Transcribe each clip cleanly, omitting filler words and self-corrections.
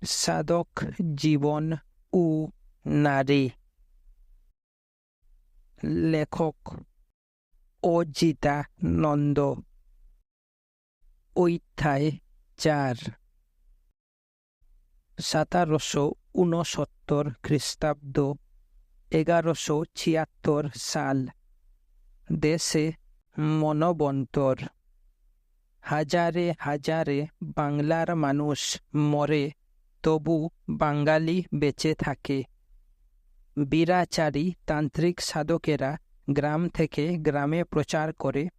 সাধক জীবন ও নারী। লেখক অজিতা নন্দ। অধ্যায় 4। 1769 খ্রিস্টাব্দ, 1176 সাল। দেশে মনবন্তর। হাজারে হাজারে বাংলার মানুষ মরে, তবু বাঙালি বেঁচে থাকে। বীরাচারী তান্ত্রিক সাধকেরা গ্রাম থেকে গ্রামে প্রচার করে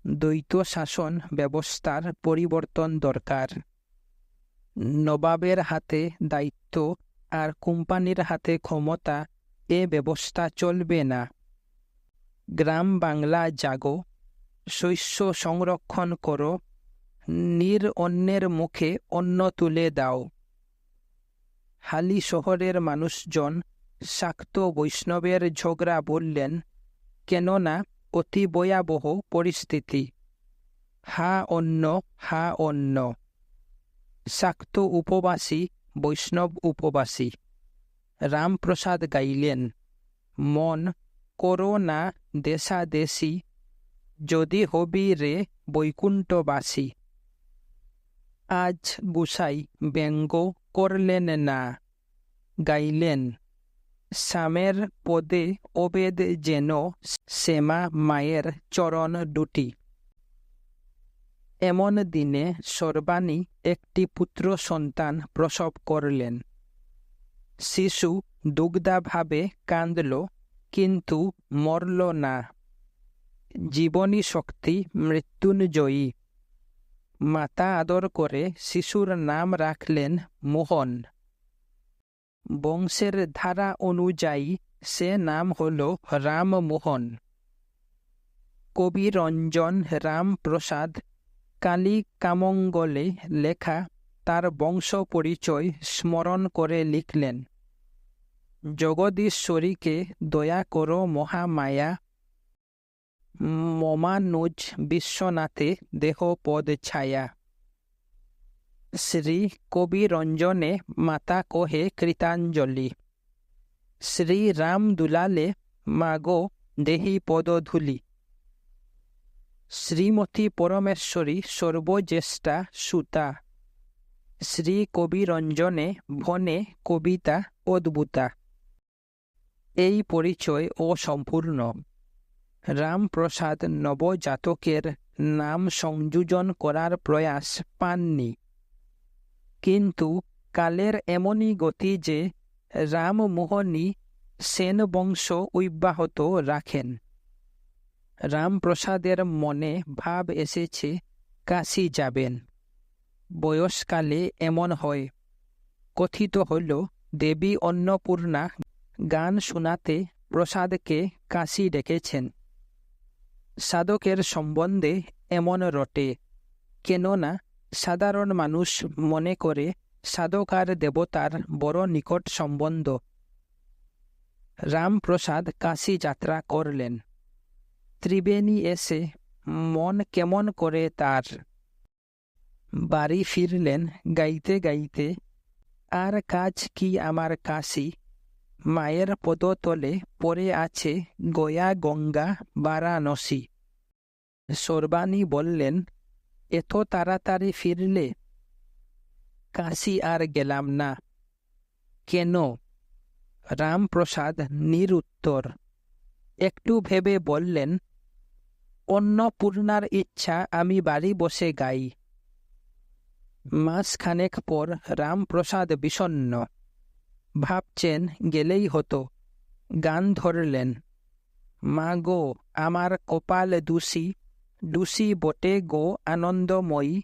দ্বৈত শাসন ব্যবস্থার পরিবর্তন দরকার। নবাবের হাতে দায়িত্ব আর কোম্পানির হাতে ক্ষমতা, এ ব্যবস্থা চলবে না। গ্রাম বাংলা জাগো, শস্য সংরক্ষণ করো, অন্যের মুখে অন্ন তুলে দাও। হালি শহরের মানুষজন শাক্ত বৈষ্ণবের ঝগড়া বললেন, কেননা অতি ভয়াবহ পরিস্থিতি। হা অন্ন, হা অন্ন। শাক্ত উপবাসী, বৈষ্ণব উপবাসী। রামপ্রসাদ গাইলেন, মন করো না দেশাদেশি, যদি হবি রে বৈকুণ্ঠবাসী। আজ গুসাই ব্যঙ্গ করলেন না, গাইলেন, শ্যামের পদে অবেদ যেন শ্যামা মায়ের চরণ দুটি। এমন দিনে সর্বাণী একটি পুত্র সন্তান প্রসব করলেন। শিশু দুগ্ধাভাবে কাঁদল, কিন্তু মরল না। জীবনী শক্তি মৃত্যুঞ্জয়ী। মাতা আদর করে শিশুর নাম রাখলেন মোহন। বংশের ধারা অনুযায়ী সে নাম হল রামমোহন। কবি রঞ্জন রামপ্রসাদ কালী কামঙ্গলে লেখা তার বংশ পরিচয় স্মরণ করে লিখলেন, জগদীশ্বরীকে দয়া করো মহামায়া, মমানুজ বিশ্বনাথে দেহ পদ ছায়া। শ্রী কবি রঞ্জনে মাতা কহে কৃতাঞ্জলি, শ্রী রাম দুলালে মাগো দেহি পদধূলি। শ্রীমতী পরমেশ্বরী সর্বজ্যেষ্ঠা সুতা, শ্রী কবি রঞ্জনে ভনে কবিতা অদ্ভুতা। এই পরিচয় অসম্পূর্ণ। রামপ্রসাদ নবজাতকের নাম সংযোজন করার প্রয়াস পাননি। কিন্তু কালের এমনই গতি যে রামমোহনই সেন বংশ অব্যাহত রাখেন। রামপ্রসাদের মনে ভাব এসেছে কাশী যাবেন। বয়সকালে এমন হয়। কথিত হল, দেবী অন্নপূর্ণা গান শোনাতে প্রসাদকে কাশী ডেকেছেন। সাধকের সম্বন্ধে এমন রটে, কেননা সাধারণ মানুষ মনে করে সাধক আর দেবতার বড় নিকট সম্বন্ধ। রামপ্রসাদ কাশী যাত্রা করলেন। ত্রিবেণী এসে মন কেমন করে তার। বাড়ি ফিরলেন গাইতে গাইতে, আর কাজ কি আমার কাশী, মায়ের পদতলে পড়ে আছে গয়া গঙ্গা বারাণসী। সর্বাণী বললেন, এত তাড়াতাড়ি ফিরলে? কাশী আর গেলাম না। কেন? রামপ্রসাদ নিরুত্তর। একটু ভেবে বললেন, অন্নপূর্ণার ইচ্ছা আমি বাড়ি বসে গাই। মাসখানেক পর রামপ্রসাদ বিষণ্ণ। ভাবছেন গেলেই হতো। গান ধরলেন, মা গো আমার কপাল দোষী, দোষী বটে গো আনন্দময়ী।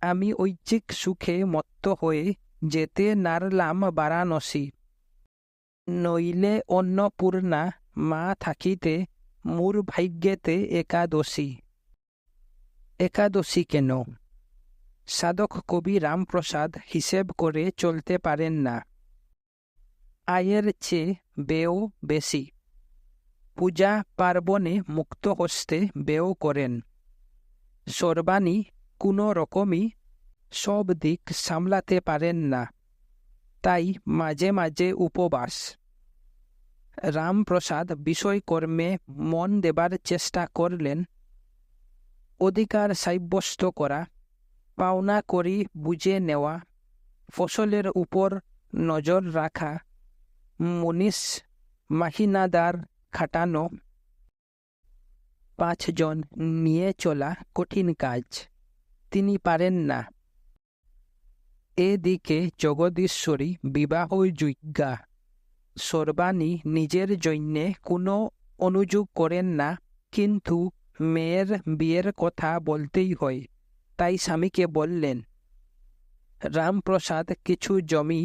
আমি ঐচ্ছিক সুখে মত্ত হয়ে যেতে নারলাম বারাণসী। নইলে অন্নপূর্ণা মা থাকিতে মোর ভাগ্যেতে একাদশী। একাদশী কেন? সাধক কবি রামপ্রসাদ হিসেব করে চলতে পারেন না। আয়ের চেয়ে ব্যয় বেশি। পূজা পার্বণে মুক্ত হস্তে ব্যয় করেন। সর্বাণী কোনো রকমই সব দিক সামলাতে পারেন না, তাই মাঝে মাঝে উপবাস। রামপ্রসাদ বিষয়কর্মে মন দেবার চেষ্টা করলেন। অধিকার সাব্যস্ত করা, পাওনা করি বুঝে নেওয়া, ফসলের উপর নজর রাখা, মুনিশ মাহিনাদার খাটানো, 5 জন নিয়ে চলা কঠিন কাজ। তিনি পারেন না। এদিকে জগদীশ্বরী বিবাহযোগ্যা। সর্বাণী নিজের জন্যে কোনো অনুযোগ করেন না, কিন্তু মেয়ের বিয়ের কথা বলতেই হয়, তাই স্বামীকে বললেন। রামপ্রসাদ কিছু জমি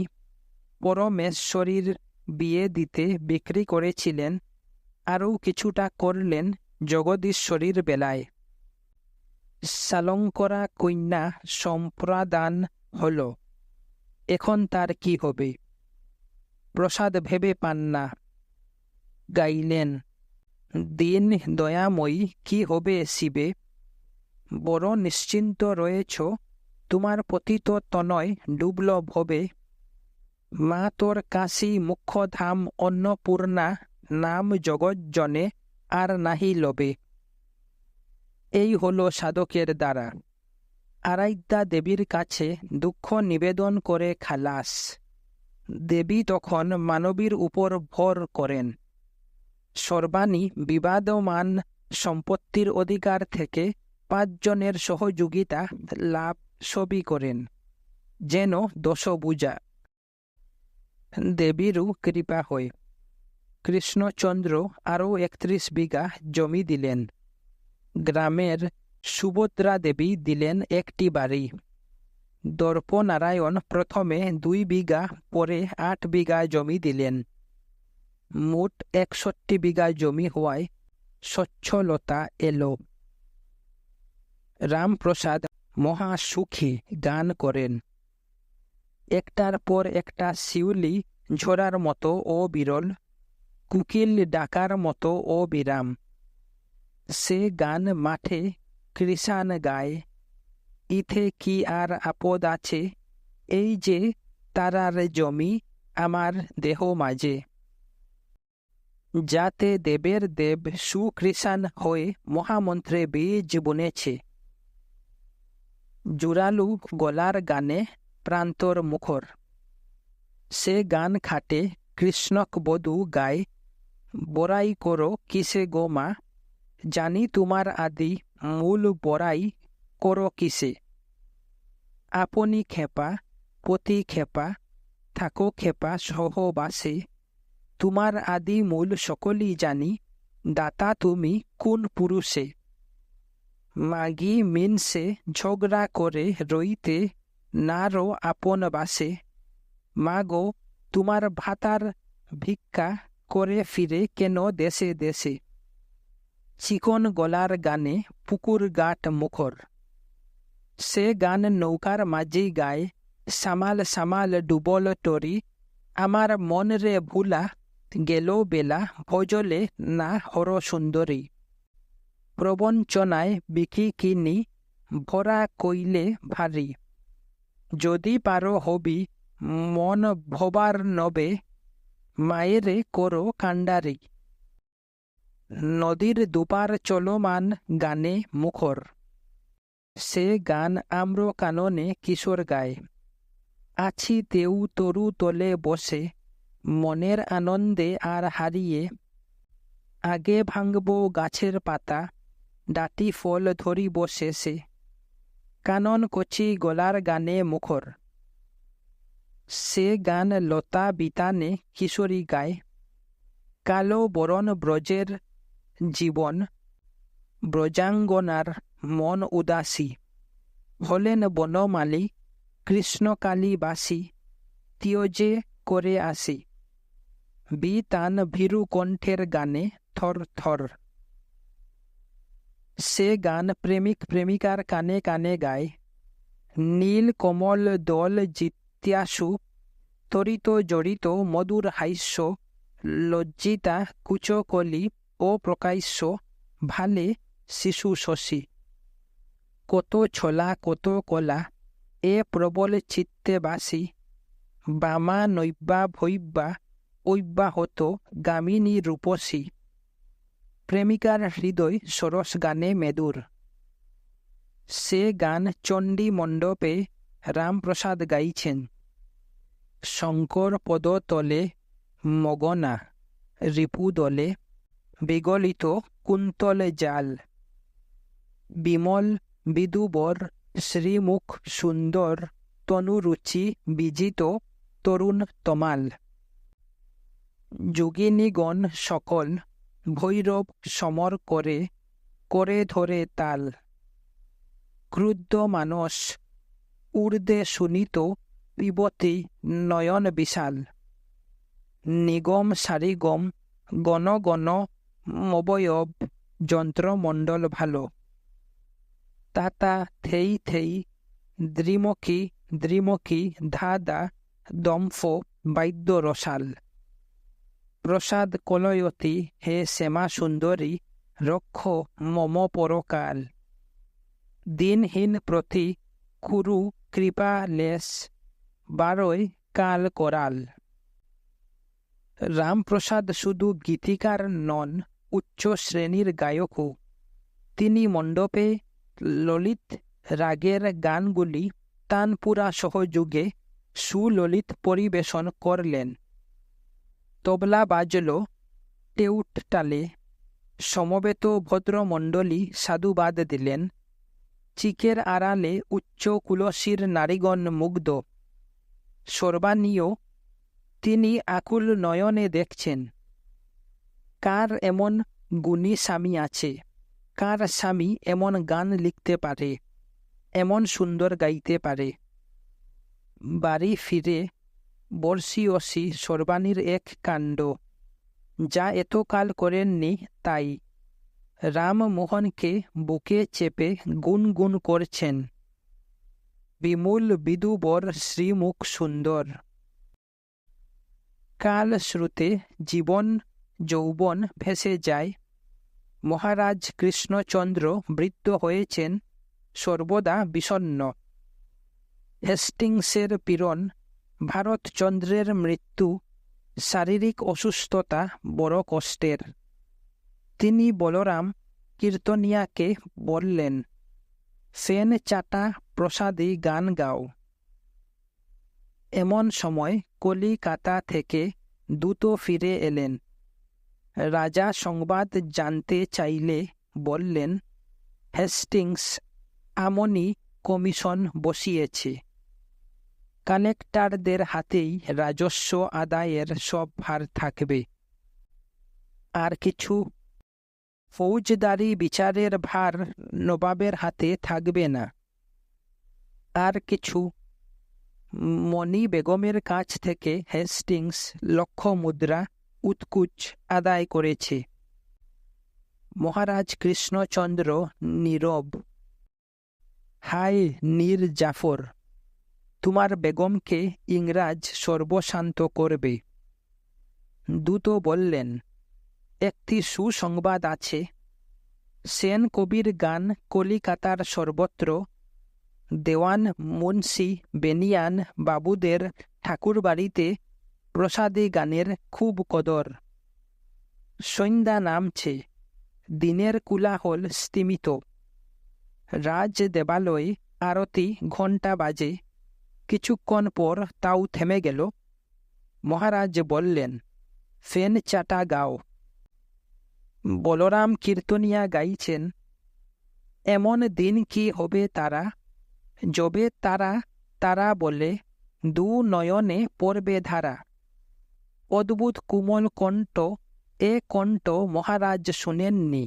পরমেশ্বরীর বিয়ে দিতে বিক্রি করেছিলেন, আরও কিছুটা করলেন জগদীশ্বরীর বেলায়। সালঙ্করা কন্যা সম্প্রদান হল। এখন তার কি হবে? প্রসাদ ভেবে পান না। গাইলেন, দিন দয়াময়ী, কি হবে শিবে? বড় নিশ্চিন্ত রয়েছ, তোমার পতিত তনয় ডুবল ভবে। মা তোর কাশী মুখ্যধাম অন্নপূর্ণা, নাম জগজ্জনে আর নাহি লবে। এই হলো সাধকের দ্বারা। আরাধ্যা দেবীর কাছে দুঃখ নিবেদন করে খালাস। দেবী তখন মানবীর উপর ভর করেন। সর্বাণী বিবাদমান সম্পত্তির অধিকার থেকে 5 জনের সহযোগিতা লাভ সবই করেন, যেন দশভুজা। দেবীরও কৃপা হয়। কৃষ্ণচন্দ্র আরও 31 বিঘা জমি দিলেন। গ্রামের সুভদ্রা দেবী দিলেন একটি বাড়ি। দর্পনারায়ণ প্রথমে 2 বিঘা, পরে 8 বিঘা জমি দিলেন। মোট 61 বিঘা জমি হওয়ায় সচ্ছলতা এলো। রামপ্রসাদ মহাসুখী গান করেন। একটার পর একটা শিউলি ঝরার মতো অবিরল, কুকিল ডাকার মতো অবিরাম। সে গান মাঠে কৃষাণ গায়। ইথে কি আর আপদ আছে, এই যে তারার জমি আমার দেহ মাঝে। যাতে দেবের দেব সুকৃষাণ হয়ে মহামন্ত্রে বীজ বুনেছে। জোরালু গলার গানে প্রান্তর মুখর। সে গান খাটে কৃষ্ণক বধূ গায়। বড়াই করো কিসে গো মা, জানি তোমার আদি মূল বড়াই করো কিসে। আপনি খেপা, পতি খেপা, থাকো খেপা সহবাসে। তোমার আদি মূল সকলই জানি, দাতা তুমি কোন পুরুষে। মাগি মিনসে ঝগড়া করে রইতে নারো আপন বাসে। মাগো তোমার ভাতার ভিক্ষা করে ফিরে কেন দেশে দেশে। চিকন গলার গানে পুকুর গাট মুখর। সে গান নৌকার মাঝেই গায়। সামাল সামাল ডুবল তরি, আমার মন রে ভুলা গেল বেলা, ভজলে না হর সুন্দরী। প্রবঞ্চনায় বিকি কিনি ভরা কইলে ভারী। যদি পারো হবি মন ভবার নবে, মায়েরে করো কাণ্ডারি। নদীর দুপার চলমান গানে মুখর। সে গান আম্র কাননে কিশোর গায়। আছি তেউ তরু তলে বসে, মনের আনন্দে আর হারিয়ে। আগে ভাঙব গাছের পাতা, ডাটি ফল ধরিব শেষে। কানন কচি গলার গানে মুখর। সে গান লতা বিতানে কিশোরী গায়। কালো বরণ ব্রজের জীবন, ব্রজাঙ্গনার মন উদাসী। হলেন বনমালী কৃষ্ণকালীবাসী, তিয়জে করে আসি। বিতান ভীরু কণ্ঠের গানে থর থর। সে গান প্রেমিক প্রেমিকার কানে কানে গায়। নীল কমল দল জিত্যাসু, তরিত জড়িত মধুর হাস্য। লজ্জিতা কুচকলি ও প্রকাশ্য, ভালে শিশু শশী। কত ছলা কত কলা, এ প্রবল চিত্তে বাসি বামা নৈব্যা ভৈব্যা ঐব্যাহত গামিনী রূপসী প্রেমিকার হৃদয় সরস গানে মেদুর। সে গান চণ্ডী মণ্ডপে রামপ্রসাদ গাইছেন। শঙ্কর পদতলে মগনা রিপুদলে বিগলিত কুন্তলে জাল। বিমল বিদুবর শ্রীমুখ সুন্দর তনুরুচি বিজিত তরুণ তমাল। যোগিনীগণ সকল ভৈরব সমর করে করে ধরে তাল। ক্রুদ্ধ মানস ঊর্ধ্বে শুনিত পিবতী নয়ন বিশাল। নিগম সারিগম গণ গণ মবয়ব যন্ত্রমণ্ডল ভালো। তাতা থেই থেই দ্রিমুখী দ্রিমুখী ধাদা দম্ফ বাদ্য রসাল। প্রসাদ কলয়তি হে শ্যামা সুন্দরী রক্ষ মম পরকাল। দিনহীন প্রতি কুরু কৃপা লেশ বারোই কাল করাল। রামপ্রসাদ শুধু গীতিকার নন, উচ্চ শ্রেণীর গায়কও। তিনি মণ্ডপে ললিত রাগের গানগুলি তানপুরা সহযোগে সুললিত পরিবেশন করলেন। তবলা বাজল টেউট তালে। সমবেত ভদ্রমণ্ডলী সাধুবাদ দিলেন। চিকের আড়ালে উচ্চ কুলসীর নারীগণ মুগ্ধ। সর্বানীয় তিনি আকুল নয়নে দেখছেন। কার এমন গুণী স্বামী আছে? কার স্বামী এমন গান লিখতে পারে, এমন সুন্দর গাইতে পারে? বাড়ি ফিরে বর্ষিয়সী সর্বাণীর এক কাণ্ড, যা এতকাল করেননি তাই। রামমোহনকে বুকে চেপে গুনগুন করছেন। বিমূল বিদুবর শ্রীমুখ সুন্দর। কাল স্রোতে জীবন যৌবন ভেসে যায়। মহারাজ কৃষ্ণচন্দ্র বৃদ্ধ হয়েছেন, সর্বদা বিষণ্ণ। হেস্টিংসের পীড়ন, ভারতচন্দ্রের মৃত্যু, শারীরিক অসুস্থতা বড় কষ্টের। তিনি বলরাম কীর্তনিয়াকে বললেন, ফেন চাটা প্রসাদী গান গাও। এমন সময় কলিকাতা থেকে দূত ফিরে এলেন। রাজা সংবাদ জানতে চাইলে বললেন, হেস্টিংস আমনি কমিশন বসিয়েছে। কালেক্টরদের হাতেই রাজস্ব আদায়ের সব ভার থাকবে। আর কিছু ফৌজদারি বিচারের ভার নবাবের হাতে থাকবে না। আর কিছু মণি বেগমের কাছ থেকে হেস্টিংস লক্ষ মুদ্রা উৎকুচ আদায় করেছে। মহারাজ কৃষ্ণচন্দ্র নীরব। হায় নীর জাফর, তোমার বেগমকে ইংরাজ সর্বশান্ত করবে। দূত বললেন, একটি সুসংবাদ আছে। সেন কবির গান কলিকাতার সর্বত্র। দেওয়ান মুন্সি বেনিয়ান বাবুদের ঠাকুরবাড়িতে প্রসাদী গানের খুব কদর। সন্ধ্যা নামছে, দিনের কোলাহল স্তিমিত। রাজ দেবালয়ে আরতি ঘণ্টা বাজে। কিছুক্ষণ পর তাও থেমে গেল। মহারাজ বললেন, ফেন চাটা গাও। বলরাম কীর্তনিয়া গাইছেন, এমন দিন কি হবে তারা, যবে তারা তারা বলে দু নয়নে পড়বে ধারা। অদ্ভুত কোমল কণ্ঠ, এ কণ্ঠ মহারাজ শুনেননি।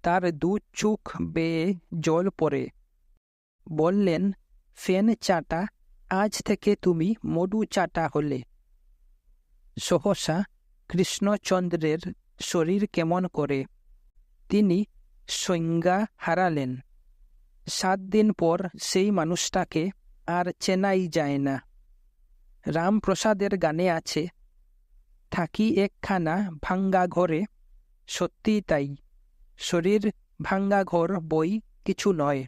তার দু চোখ বেয়ে জল পড়ে। বললেন, ফেন চাটা, আজ থেকে তুমি মধু চাটা হলে। সহসা কৃষ্ণচন্দ্রের শরীর কেমন করে। তিনি সংজ্ঞা হারালেন। 7 দিন পর সেই মানুষটাকে আর চেনাই যায় না। রামপ্রসাদের গানে আছে, থাকি একখানা ভাঙ্গা ঘরে। সত্যি তাই, শরীর ভাঙ্গা ঘর বই কিছু নয়।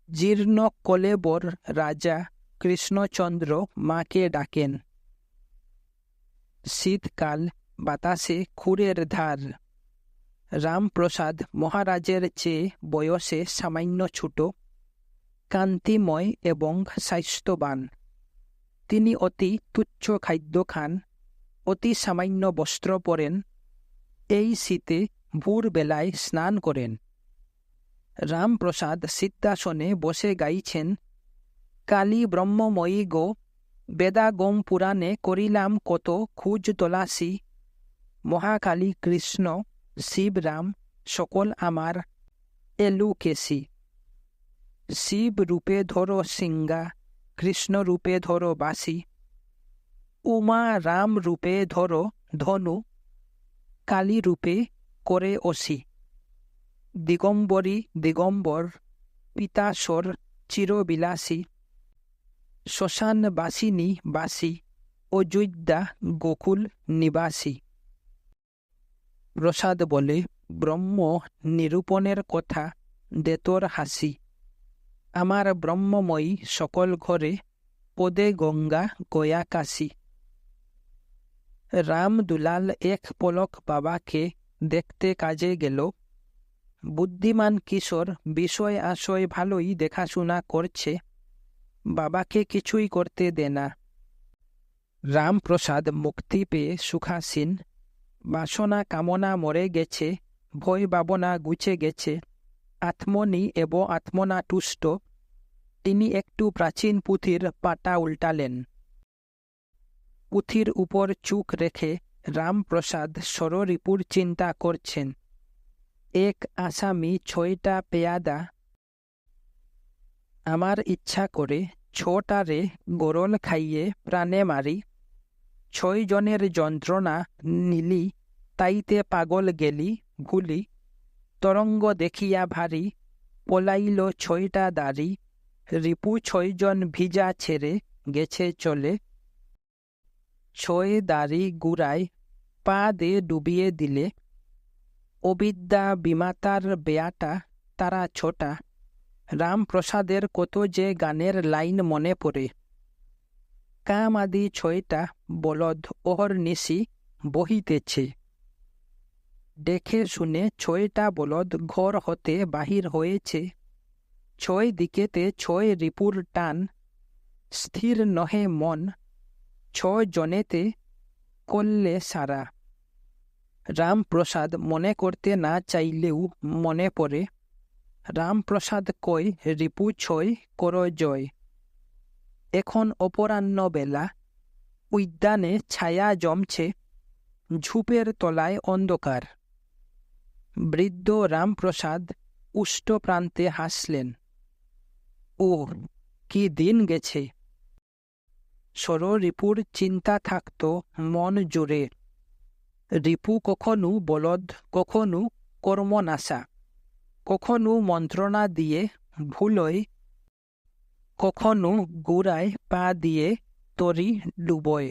জীর্ণ কলেবর রাজা কৃষ্ণচন্দ্র মাকে ডাকেন। শীতকাল, বাতাসে খুরের ধার। রামপ্রসাদ মহারাজের চেয়ে বয়সে সামান্য ছোট, কান্তিময় এবং স্বাস্থ্যবান। তিনি অতি তুচ্ছ খাদ্য খান, অতি সামান্য বস্ত্র পরেন। এই শীতে ভোরবেলায় স্নান করেন। রামপ্রসাদ সিদ্ধাসনে বসে গাইছেন, কালী ব্রহ্মময়ী গো, বেদাগম পুরাণে করিলাম কত খুঁজ তলাশি। মহাকালী কৃষ্ণ শিবরাম সকল আমার এলু কেশি। শিব রূপে ধরো সিংহা, কৃষ্ণ রূপে ধরো বাসি। উমা রাম রূপে ধরো ধনু, কালী রূপে করে অসি। দিগম্বরী দিগম্বর, পিতাসর চিরবিলাসী। শ্মশান বাসিনী বাসী, অযোধ্যা গোকুল নিবাসী। প্রসাদ বলে, ব্রহ্ম নিরূপণের কথা দেতর হাসি। আমার ব্রহ্মময়ী সকল ঘরে, পদে গঙ্গা গয়া কাশী। রাম দুলাল এক পলক বাবাকে দেখতে কাজে গেল। বুদ্ধিমান কিশোর বিষয় আশয় ভালোই দেখাশোনা করছে, বাবাকে কিছুই করতে দে না। রামপ্রসাদ মুক্তি পেয়ে সুখাসীন। বাসনা কামনা মরে গেছে, ভয় ভাবনা গুছে গেছে। আত্মনি এব আত্মনা তুষ্ট। তিনি একটু প্রাচীন পুঁথির পাতা উল্টালেন। পুঁথির উপর চোখ রেখে রামপ্রসাদ ষড়রিপুর চিন্তা করছেন। এক আসামি 6টা পেয়াদা। আমার ইচ্ছা করে 6টারে গরল খাইয়ে প্রাণে মারি। 6 জনের যন্ত্রণা নিলি, তাইতে পাগল গেলি ভুলি। তরঙ্গ দেখিয়া ভারী, পলাইল 6টা দাড়ি। রিপু 6 জন ভিজা ছেড়ে গেছে চলে। 6 দাড়ি গুড়ায় পা দে ডুবিয়ে দিলে। অবিদ্যা বিমাতার বেয়াটা তারা 6টা। রামপ্রসাদের কত যে গানের লাইন মনে পড়ে। কাম আদি 6টা বলদ অহর্নিশি বহিতেছে। দেখে শুনে 6টা বলদ ঘর হতে বাহির হয়েছে। 6 দিকেতে 6 রিপুর টান, স্থির নহে মন। 6 জনেতে করলে সারা। রামপ্রসাদ মনে করতে না চাইলেও মনে পড়ে। রামপ্রসাদ কয়, রিপু 6 কর জয়। এখন অপরাহ্ন বেলা, উদ্যানে ছায়া জমছে। ঝোপের তলায় অন্ধকার। বৃদ্ধ রামপ্রসাদ উষ্ট প্রান্তে হাসলেন। ও কি দিন গেছে! ষড়রিপুর চিন্তা থাকত মন জুড়ে। রিপু কখনো বলদ, কখনো কর্মনাশা, কখনো মন্ত্রণা দিয়ে ভুলয়, কখনো গোড়ায় পা দিয়ে তরি ডুবয়।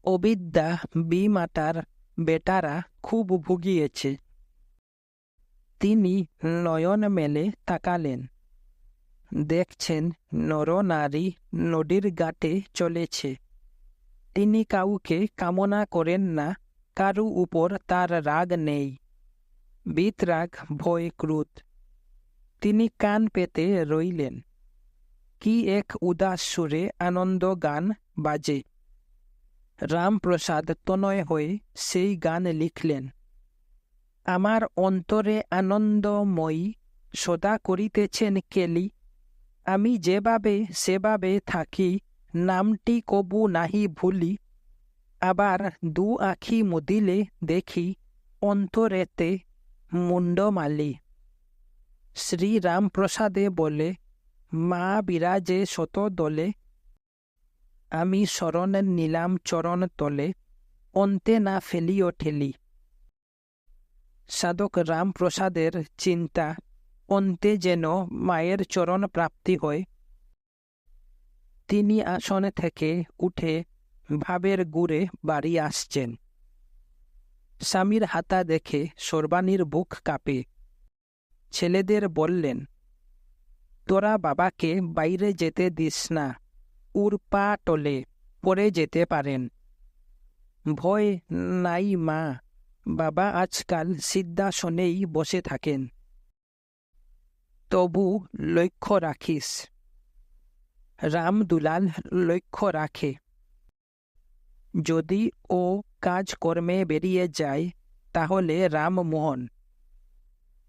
অবিদ্যা বিমাতার বেটারা খুব ভুগিয়েছে। তিনি নয়ন মেলে তাকালেন। দেখছেন নরনারী নদীর ঘাটে চলেছে। তিনি কাউকে কামনা করেন না, কারু উপর তার রাগ নেই। বিতরাগ ভয় ক্রোধ। তিনি কান পেতে রইলেন। কি এক উদাস সুরে আনন্দ গান বাজে। রামপ্রসাদ তনয় হয়ে সেই গান লিখলেন। আমার অন্তরে আনন্দময়ী সদা করিতেছেন কেলি। আমি যেভাবে সেভাবে থাকি, নামটি কবু নাহি ভুলি। আবার 2 আখি মুদিলে দেখি, অন্তরেতে মুন্ডমালি। শ্রীরামপ্রসাদে বলে, মা বিরাজে শত দলে। আমি শরণ নিলাম চরণ তলে, অন্তে না ফেলিও ঠেলি। সাধক রামপ্রসাদের চিন্তা, অন্তে যেন মায়ের চরণ প্রাপ্তি হয়। তিনি আসন থেকে উঠে ভাবের গুড়ে বাড়ি আসছেন। স্বামীর হাতা দেখে সর্বাণীর বুক কাঁপে। ছেলেদের বললেন, তোরা বাবাকে বাইরে যেতে দিস না, ওর পা টলে পড়ে যেতে পারেন। ভয় নাই মা, বাবা আজকাল সিদ্ধাসনেই বসে থাকেন। তবু লক্ষ্য রাখিস। রামদুলাল লক্ষ্য রাখে। যদি ও কাজকর্মে বেরিয়ে যায় তাহলে রামমোহন,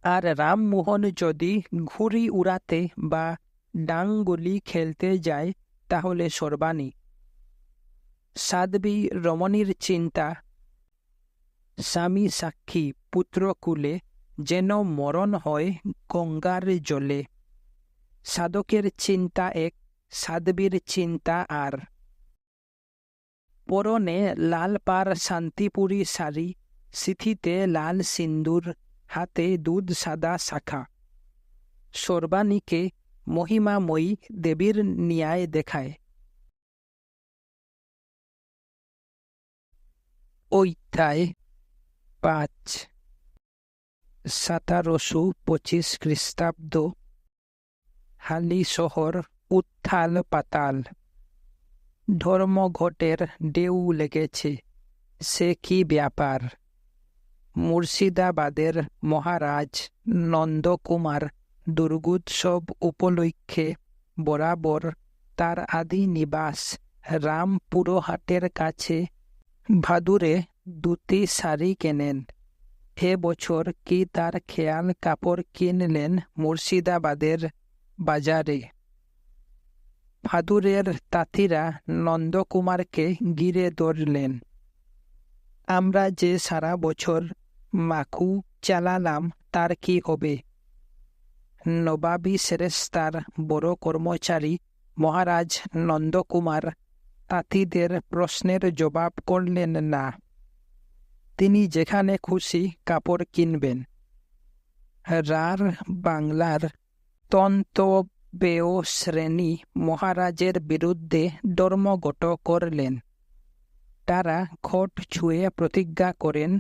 আর রামমোহন যদি ঘুড়ি উড়াতে বা ডাংগুলি খেলতে যায় তাহলে সর্বাণী। সাধ্বী রমণীর চিন্তা, স্বামী সাক্ষী পুত্রকুলে যেন মরণ হয় গঙ্গার জলে। সাধকের চিন্তা এক, সাধ্বীর চিন্তা আর। পরনে লাল পার শান্তিপুরী শাড়ি, সিথিতে লাল সিন্দুর, হাতে দুধ সাদা শাখা। সর্বাণীকে মহিমাময়ী দেবীর ন্যায় দেখায়। অধ্যায় 5। 1725 খ্রিস্টাব্দ। হালি শহর উত্থাল পাতাল। ধর্মঘটের ঢেউ লেগেছে, সে কি ব্যাপার। মুর্শিদাবাদের মহারাজ নন্দকুমার দুর্গোৎসব উপলক্ষে বরাবর তার আদি নিবাস রামপুরহাটের কাছে ভাদুরে দুটি শাড়ি কেনেন। এ বছর কি তার খেয়াল কাপড় কিনলেন মুর্শিদাবাদের বাজারে। ভাদুরের তাঁতিরা নন্দকুমারকে ঘিরে ধরলেন। আমরা যে সারা বছর মাকু চালালাম তার কি হবে? নবাবী সেরেস্তার বড় কর্মচারী মহারাজ নন্দকুমার তাঁতিদের প্রশ্নের জবাব করলেন না। তিনি যেখানে খুশি কাপড় কিনবেন। রার বাংলার তন্তব্যেয় শ্রেণী মহারাজের বিরুদ্ধে ধর্মঘট করলেন। তারা ঘট ছুঁয়ে প্রতিজ্ঞা করেন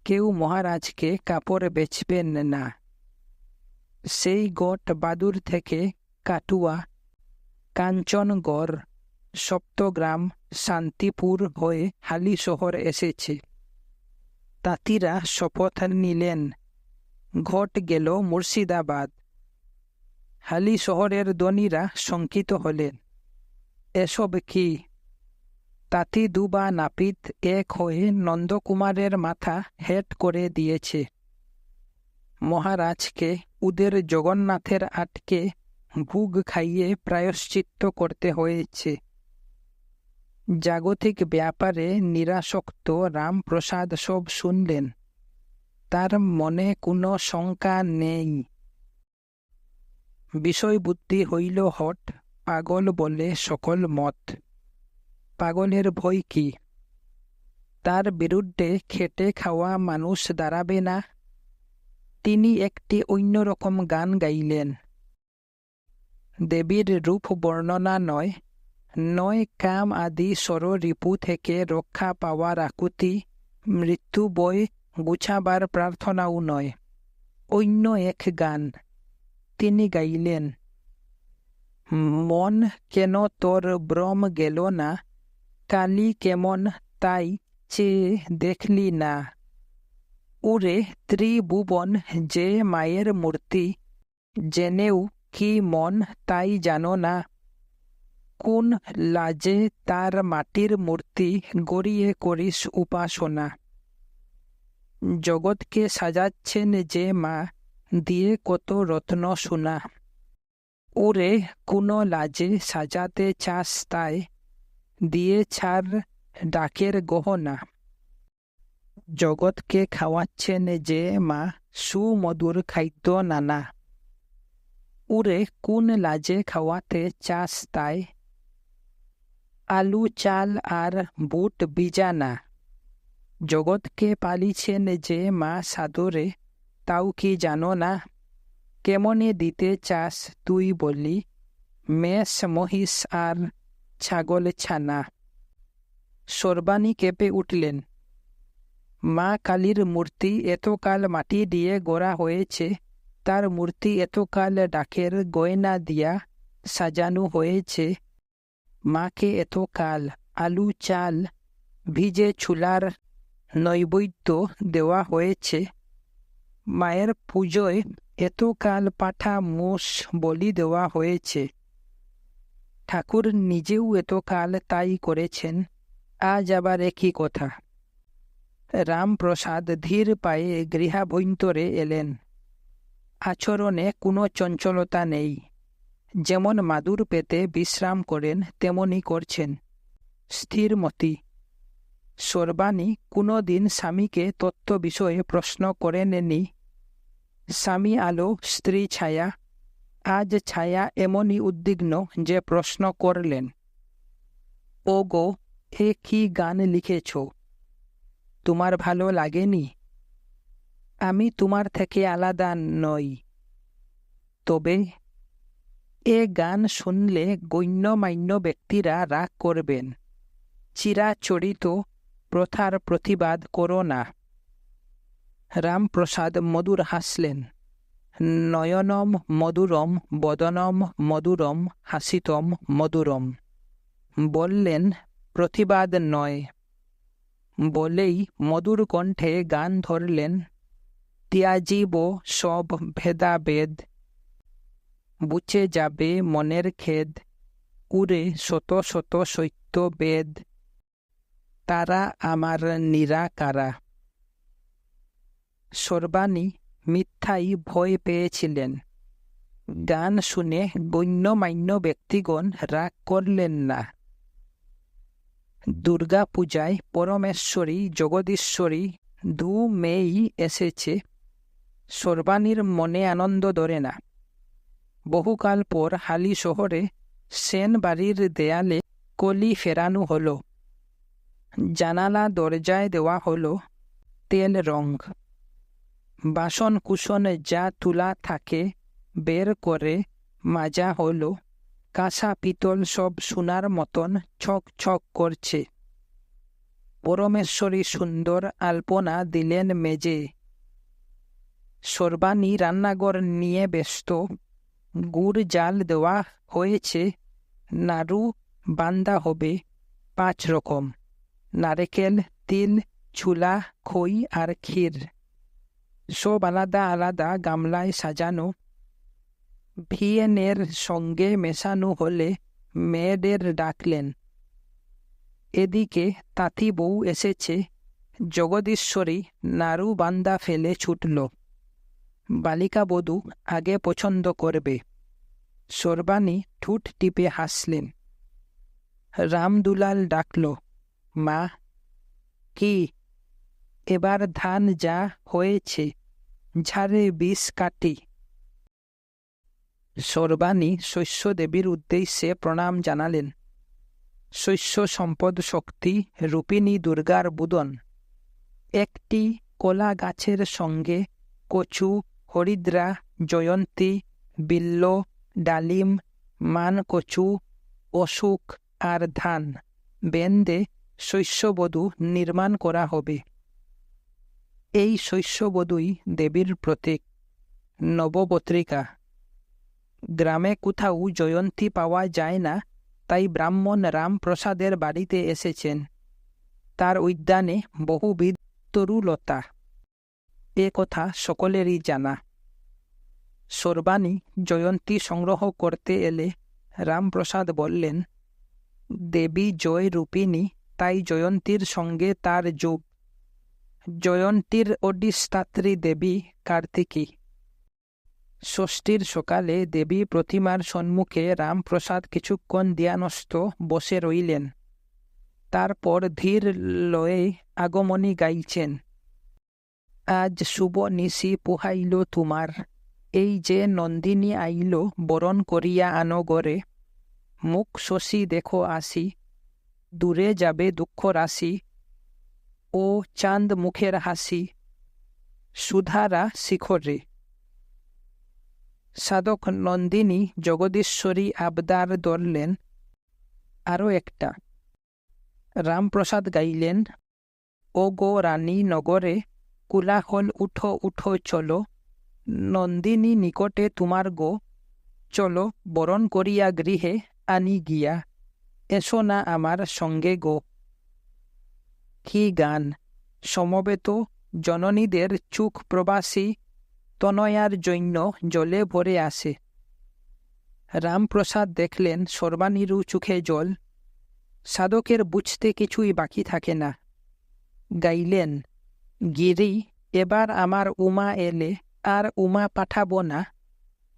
কেউ মহারাজকে কাপড় বেচবেন না। সেই গট বাদুর থেকে কাটুয়া, কাঞ্চনগড়, সপ্তগ্রাম, শান্তিপুর হয়ে হালি শহর এসেছে। তাঁতিরা শপথ নিলেন, ঘট গেল মুর্শিদাবাদ। হালি শহরের ধনীরা শঙ্কিত হলেন, এসব কি? তাঁতি দুবা নাপিত এক হয়ে নন্দকুমারের মাথা হেট করে দিয়েছে। মহারাজকে উদের জগন্নাথের আটকে ভুগ খাইয়ে প্রায়শ্চিত্ত করতে হয়েছে। জাগতিক ব্যাপারে নিরাসক্ত রামপ্রসাদ সব শুনলেন। তার মনে কোনো শঙ্কা নেই। বিষয়বুদ্ধি হইল হট, পাগল বলে সকল মত। পাগলের ভয় কি? তার বিরুদ্ধে খেটে খাওয়া মানুষ দাঁড়াবে না। তিনি একটি অন্যরকম গান গাইলেন। দেবীর রূপ বর্ণনা নয়, নয় কাম আদি ষড়রিপু থেকে রক্ষা পাওয়ার আকুতি, মৃত্যু বই গুছাবার প্রার্থনাও নয়, অন্য এক গান। তিনি গাইলেন, মন কেন তোর ভ্রম গেল না, কালী কেমন তাই চেয়ে দেখলি না। উরে ত্রিভুবন যে মায়ের মূর্তি, জেনেও কি মন তাই জানো না। কোন লাজে তার মাটির মূর্তি গড়িয়ে করিস উপাসনা। জগৎকে সাজাচ্ছেন যে মা, দিয়ে কত রত্ন সোনা। ওরে কোন লাজে সাজাতে চাস তাই, দিয়ে ছাড় ডাকের গহনা। জগৎকে খাওয়াচ্ছেন যে মা, সুমধুর খাদ্য নানা। ওরে কোন লাজে খাওয়াতে চাস তাই, আলু চাল আর বুট বিজানা। জগৎকে পালিছেন যে মা সাদরে, তাও কি জানো না। কেমনে দিতে চাস তুই বলি, মেষ মহিষ আর ছাগল ছানা। সর্বাণী কেঁপে উঠলেন। মা কালীর মূর্তি এতকাল মাটি দিয়ে গড়া হয়েছে, তার মূর্তি এতকাল ডাকের গয়না দিয়া সাজানো হয়েছে, মাকে এতকাল আলু চাল ভিজে ছুলার নৈবেদ্য দেওয়া হয়েছে, মায়ের পুজোয় এতকাল পাঠা মোষ বলি দেওয়া হয়েছে, ঠাকুর নিজেও এতকাল তাই করেছেন, আজ আবার একই কথা। রামপ্রসাদ ধীর পায়ে গৃহাভ্যন্তরে এলেন। আচরণে কোনো চঞ্চলতা নেই। যেমন মাদুর পেতে বিশ্রাম করেন তেমনি করছেন, স্থিরমতি। সর্বাণী কোনো দিন স্বামীকে তত্ত্ব বিষয়ে প্রশ্ন করেননি। স্বামী আলো, স্ত্রী ছায়া। আজ ছায়া এমনই উদ্বিগ্ন যে প্রশ্ন করলেন, ও গো, এ কি গান লিখেছ? তোমার ভালো লাগেনি? আমি তোমার থেকে আলাদা নই, তবে এ গান শুনলে গণ্যমান্য ব্যক্তিরা রাগ করবেন। চিরাচরিত প্রথার প্রতিবাদ করো না। রামপ্রসাদ মধুর হাসলেন। নয়নম মধুরম বদনম মধুরম হাসিতম মধুরম। বললেন, প্রতিবাদ নয়। বলেই মধুর কণ্ঠে গান ধরলেন, ত্যাজিব সব ভেদাভেদ, বুঝে যাবে মনের খেদ, উড়ে শত শত সত্য বেদ, তারা আমার নিরাকারা। সর্বাণী মিথ্যাই ভয় পেয়েছিলেন। গান শুনে গণ্যমান্য ব্যক্তিগণ রাগ করলেন না। দুর্গা পূজায় পরমেশ্বরী জগদীশ্বরী দু মেয়েই এসেছে। সর্বাণীর মনে আনন্দ ধরে না। বহুকাল পর হালি শহরে সেন বাড়ির দেয়ালে কলি ফেরানো হলো। জানালা দরজায় দেওয়া হলো তেল রং। বাসন কুসন যা তুলা থাকে বের করে মাজা হলো। কাঁসা পিতল সব সোনার মতন ছক ছক করছে। পরমেশ্বরী সুন্দর আলপনা দিলেন মেজে। সর্বাণী রান্নাঘর নিয়ে ব্যস্ত। গুড় জাল দেওয়া হয়েছে। নাড়ু বান্দা হবে 5 রকম, নারকেল, তিল, ছোলা, খই আর ক্ষীর। সব আলাদা আলাদা গামলায় সাজানো। ভিয়েনের সঙ্গে মেশানো হলে মেয়েদের ডাকলেন। এদিকে তাঁতি বউ এসেছে। জগদীশ্বরী নাড়ু বান্দা ফেলে ছুটল। বালিকা বধূ আগে পছন্দ করবে। সর্বাণী ঠোঁট টিপে হাসলেন। রামদুলাল ডাকল, মা। কি? এবার ধান যা হয়েছে ঝাড়ে বিষ কাটি। সর্বাণী শস্যদেবীর উদ্দেশ্যে প্রণাম জানালেন। শস্য সম্পদ শক্তি রূপিণী দুর্গার বুদন। একটি কলা গাছের সঙ্গে কচু, হরিদ্রা, জয়ন্তী, বিল্ল, ডালিম, মানকচু, অশোক আর ধান বেন্দে শস্যবধূ নির্মাণ করা হবে। এই শস্যবধূই দেবীর প্রতীক, নবপত্রিকা। গ্রামে কোথাও জয়ন্তী পাওয়া যায় না, তাই ব্রাহ্মণ রামপ্রসাদের বাড়িতে এসেছেন। তার উদ্যানে বহুবিধ তরুলতা। এ কথা সকলেরই জানা। সর্বাণী জয়ন্তী সংগ্রহ করতে এলে রামপ্রসাদ বললেন, দেবী জয় রূপিণী, তাই জয়ন্তীর সঙ্গে তার যোগ। জয়ন্তীর অধিষ্ঠাত্রী দেবী কার্তিকী। ষষ্ঠীর সকালে দেবী প্রতিমার সম্মুখে রামপ্রসাদ কিছুক্ষণ ধ্যানস্থ বসে রইলেন। তারপর ধীর লয়ে আগমনী গাইছেন। আজ শুভ নিশি পোহাইল তোমার, এই যে নন্দিনী আইল বরণ করিয়া আনো গরে। মুখ শশী দেখো আসি, দূরে যাবে দুঃখ রাশি। ও চাঁদ মুখের হাসি, সুধারা শিখরে। সাধক নন্দিনী জগদীশ্বরী আবদার ধরলেন। আরও একটা। রামপ্রসাদ গাইলেন, ও গো রানী নগরে, কোলাহল উঠো উঠো চলো, নন্দিনী নিকটে তোমার গো, চলো বরণ করিয়া গৃহে আনি গিয়া, এসো না আমার সঙ্গে গো। কি গান! সমবেত জননীদের চোখ প্রবাসী তনয়ার জন্য জলে ভরে আসে। রামপ্রসাদ দেখলেন সর্বাণীরও চোখে জল। সাধকের বুঝতে কিছুই বাকি থাকে না। গাইলেন, গিরি এবার আমার উমা এলে আর উমা পাঠাব না,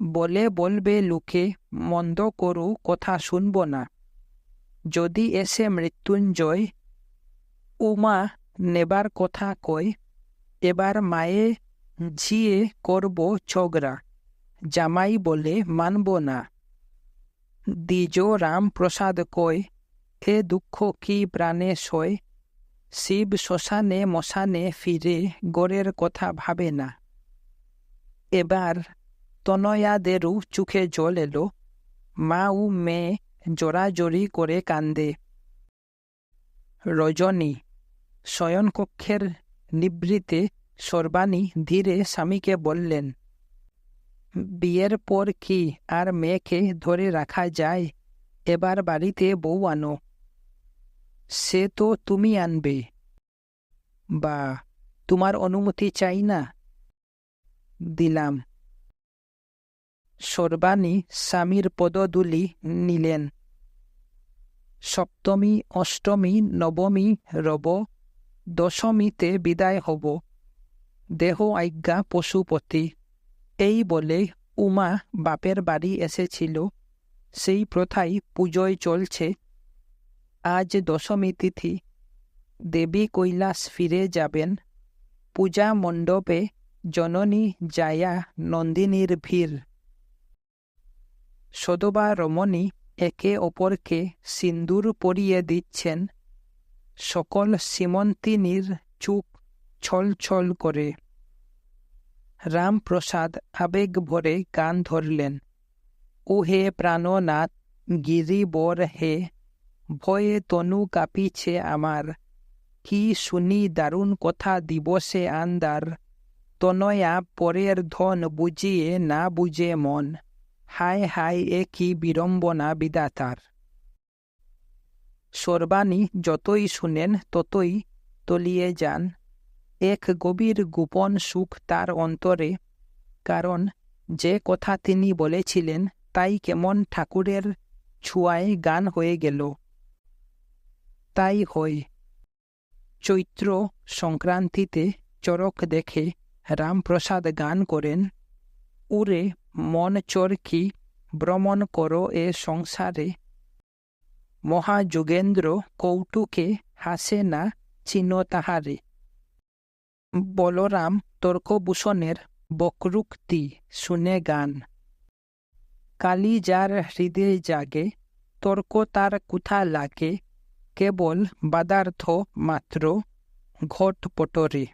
বলে বলবে লোকে মন্দ করু কথা শুনব না। যদি এসে মৃত্যুঞ্জয় উমা নেবার কথা কয়, এবার মায়ে ঝিয়ে করব ঝগড়া, জামাই বলে মানব না। দ্বিজ রামপ্রসাদ কয়, এ দুঃখ কি প্রাণে সয়, শিব শ্মশানে মশানে ফিরে গড়ের কথা ভাবে না। এবার তনয়াদেরও চোখে জল এলো। মা ও মেয়ে জোরাজোরি করে কান্দে। রজনী শয়নকক্ষের নিভৃতে সর্বাণী ধীরে স্বামীকে বললেন, বিয়ের পর কি আর মেয়েকে ধরে রাখা যায়? এবার বাড়িতে বউ আনো। সে তো তুমি আনবে। বা তোমার অনুমতি চাই না? দিলাম। সর্বাণী স্বামীর পদধূলি নিলেন। সপ্তমী, অষ্টমী, নবমী রব, দশমীতে বিদায় হব। দেহ আজ্ঞা পশুপতি। এই বলে উমা বাপের বাড়ি এসেছিল। সেই প্রথাই পুজোয় চলছে। আজ দশমী তিথি। দেবী কৈলাস ফিরে যাবেন। পূজা মণ্ডপে জননী জায়া নন্দিনীর ভিড়। সদবা রমণী একে অপরকে সিন্দুর পরিয়ে দিচ্ছেন। সকল সীমন্তিনীর চোখ ছলছল করে। রামপ্রসাদ আবেগ ভরে গান ধরলেন, ও হে প্রাণনাথ গিরিবর হে, ভয়ে তনু কাঁপিছে আমার, কি শুনি দারুণ কথা দিবসে আন্দার, তনয়া পরের ধন বুঝিয়ে না বুঝে মন, হায় হায় এ কি বিড়ম্বনা বিধাতার। সর্বাণী যতই শুনেন ততই তলিয়ে যান। এক গভীর গোপন সুখ তার অন্তরে। কারণ যে কথা তিনি বলেছিলেন তাই কেমন ঠাকুরের ছোঁয়ায় গান হয়ে গেল। তাই হয়। চৈত্র সংক্রান্তিতে চড়ক দেখে রামপ্রসাদ গান করেন, উরে মন চরকি ভ্রমণ করো এ সংসারে, মহাযোগেন্দ্র কৌতুকে হাসে না চিন তাহারে। বলরাম তর্কভূষণের বক্রোক্তি শুনে গান। কালী যার হৃদয়ে জাগে, তর্ক তার কোথা লাগে, কেবল বাদার্থ মাত্র ঘটপটরে।